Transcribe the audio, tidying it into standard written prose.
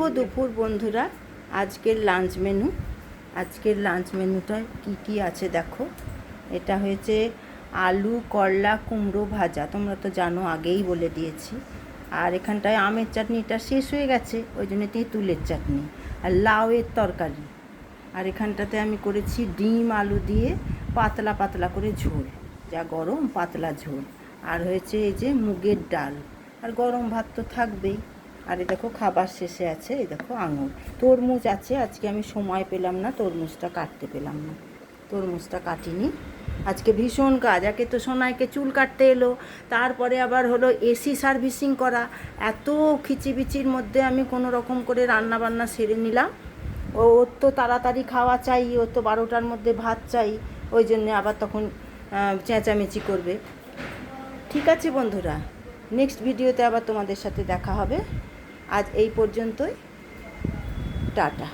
শুভ দুপুর বন্ধুরা। আজকের লাঞ্চ মেনুটা কি আছে দেখো। এটা হয়েছে আলু করলা কুমড়ো ভাজা, তোমরা তো জানো আগেই বলে দিয়েছি। আর এখানটায় আমের চাটনিটা শেষ হয়ে গেছে, ওই জন্য তেঁতুলের চাটনি আর লাউয়ের তরকারি। আর এখানটাতে আমি করেছি ডিম আলু দিয়ে পাতলা পাতলা করে ঝোল, যা গরম পাতলা ঝোল। আর হয়েছে এই যে মুগের ডাল, আর গরম ভাত তো থাকবেই। আর এই দেখো খাবার শেষে আছে, এই দেখো আঙুর, তরমুজ আছে। আজকে আমি সময় পেলাম না, তরমুজটা কাটতে পেলাম না, তরমুজটা কাটিনি। আজকে ভীষণ কাজ। একে তো সোনাইকে চুল কাটতে এলো, তারপরে আবার হলো এসি সার্ভিসিং করা। এত খিচিবিচির মধ্যে আমি কোনো রকম করে রান্না বান্না সেরে নিলাম। ওর তো তাড়াতাড়ি খাওয়া চাই, ওর তো 12টার মধ্যে ভাত চাই, ওই জন্যে আবার তখন চেঁচামেচি করবে। ঠিক আছে বন্ধুরা, নেক্সট ভিডিওতে আবার তোমাদের সাথে দেখা হবে। আজ এই পর্যন্তই, টাটা।